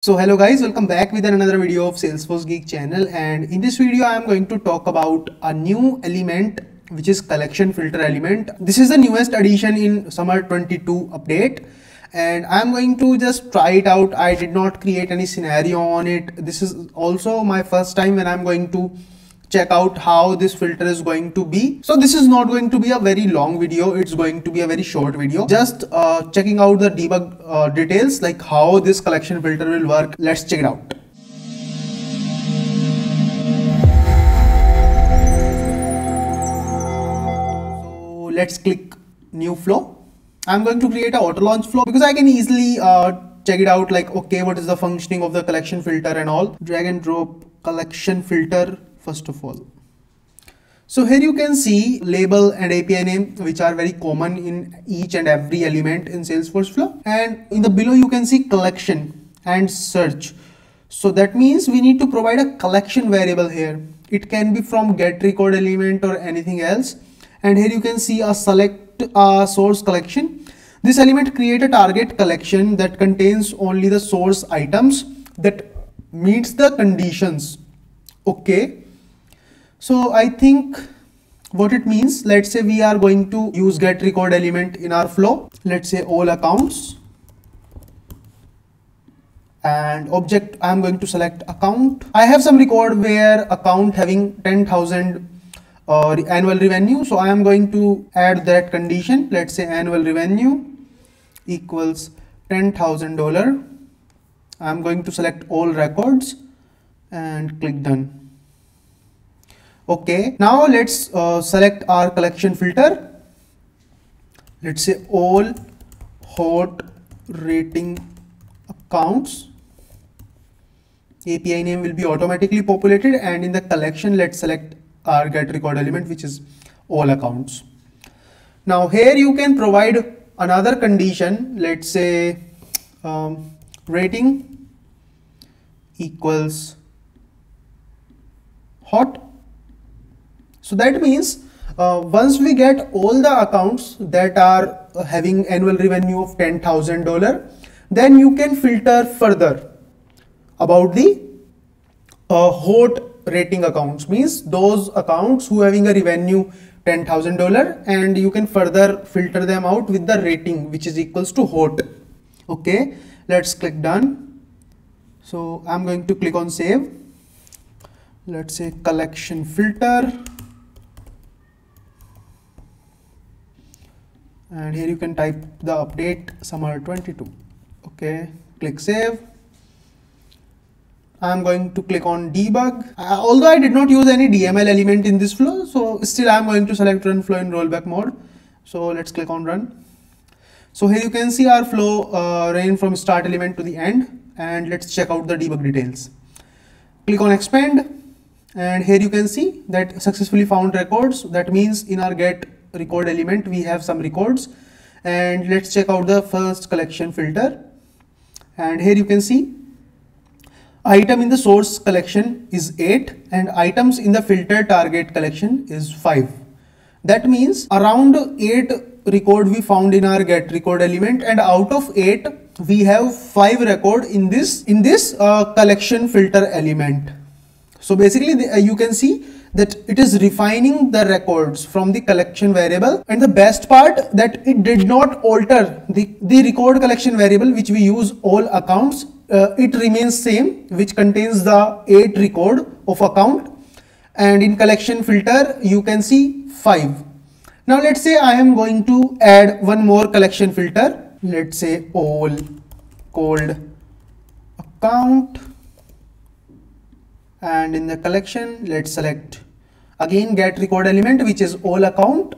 So hello guys, welcome back with another video of Salesforce Geek channel, and in this video I am going to talk about a new element which is collection filter element. This is the newest addition in summer 22 update and I am going to just try it out. I did not create any scenario on it. This is also my first time when I am going to check out how this filter is going to be. So this is not going to be a very long video, it's going to be a very short video, just checking out the debug details, like how this collection filter will work. Let's check it out. So let's click new flow. I'm going to create a auto launch flow because I can easily check it out, like okay, what is the functioning of the collection filter and all. Drag and drop collection filter first of all. So here you can see label and API name, which are very common in each and every element in Salesforce flow, and in the below you can see collection and search. So that means we need to provide a collection variable here. It can be from get record element or anything else, and here you can see a select source collection. This element create a target collection that contains only the source items that meets the conditions. Okay, so I think what it means, let's say we are going to use get record element in our flow. Let's say all accounts, and object I'm going to select account. I have some record where account having 10,000 annual revenue, so I am going to add that condition. Let's say annual revenue equals $10,000. I'm going to select all records and click done. Okay, now let's select our collection filter. Let's say all hot rating accounts. API name will be automatically populated, and in the collection let's select our get record element, which is all accounts. Now here you can provide another condition. Let's say rating equals hot. So that means once we get all the accounts that are having annual revenue of $10,000, then you can filter further about the hot rating accounts, means those accounts who having a revenue $10,000, and you can further filter them out with the rating which is equals to hot. Okay, let's click done. So I'm going to click on save. Let's say collection filter, and here you can type the update summer 22. Okay, click save. I'm going to click on debug. Although I did not use any DML element in this flow, so still I'm going to select run flow in rollback mode. So let's click on run. So here you can see our flow ran from start element to the end, and let's check out the debug details. Click on expand, and here you can see that successfully found records. That means in our get record element we have some records, and let's check out the first collection filter. And here you can see item in the source collection is 8 and items in the filter target collection is 5. That means around 8 record we found in our get record element, and out of 8 we have 5 record in this collection filter element. So basically you can see that it is refining the records from the collection variable, and the best part that it did not alter the record collection variable which we use all accounts. It remains same, which contains the 8 record of account, and in collection filter you can see 5. Now let's say I am going to add one more collection filter. Let's say all cold account, and in the collection let's select again get record element, which is all account.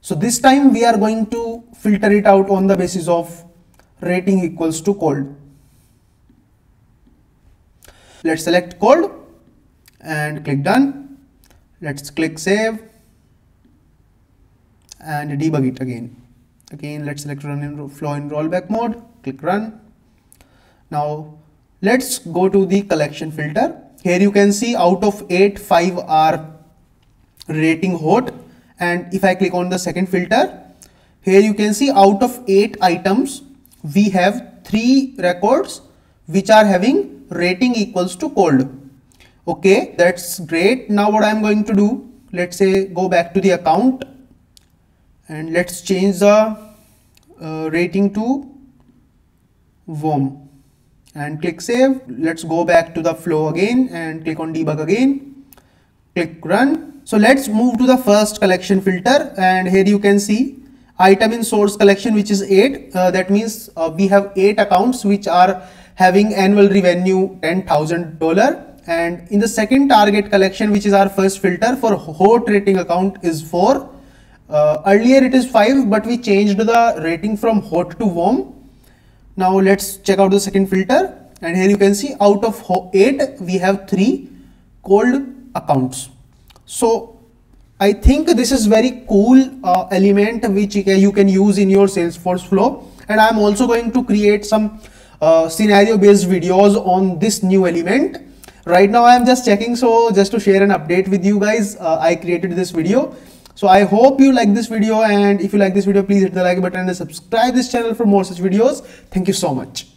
So this time we are going to filter it out on the basis of rating equals to cold. Let's select cold and click done. Let's click save and debug it again. Let's select run in flow in rollback mode, click run. Now let's go to the collection filter. Here you can see out of 8, 5 are rating hot, and if I click on the second filter, here you can see out of 8 items we have 3 records which are having rating equals to cold. Okay, that's great. Now what I'm going to do, let's say go back to the account and let's change the rating to warm and click save. Let's go back to the flow again and click on debug again, click run. So let's move to the first collection filter, and here you can see item in source collection, which is 8. That means we have 8 accounts which are having annual revenue $10,000. And in the second target collection, which is our first filter for hot rating account, is 4. Earlier it is 5, but we changed the rating from hot to warm. Now let's check out the second filter, and here you can see out of 8 we have 3 cold accounts. So I think this is very cool element which you can use in your Salesforce flow, and I'm also going to create some scenario based videos on this new element. Right now I am just checking, so just to share an update with you guys, I created this video. So I hope you like this video, and if you like this video, please hit the like button and subscribe this channel for more such videos. Thank you so much.